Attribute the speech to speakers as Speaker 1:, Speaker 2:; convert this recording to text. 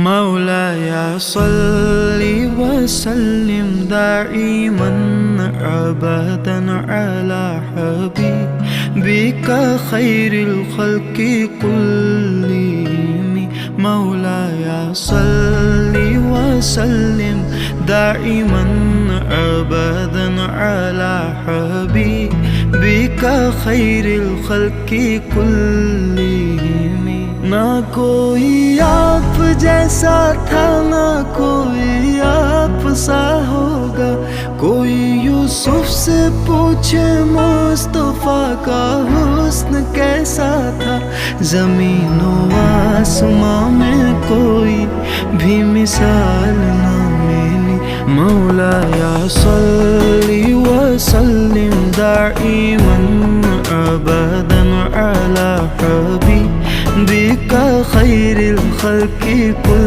Speaker 1: مولاي صل وسلم دائما أبدا على حبيبك خير الخلق كلهم. مولاي صل وسلم دائما أبدا على حبيبك خير الخلق كلهم। ना कोई आप जैसा था ना कोई आप सा होगा, कोई यूसुफ से पूछे मुस्तफा का हुस्न कैसा था। ज़मीन व आसमां में कोई भी मिसाल ना मिली। मौलाया सल्ली व सल्लिम दाइमन अबदन अला हबीबिका खैरिल खल्क़ि कुल।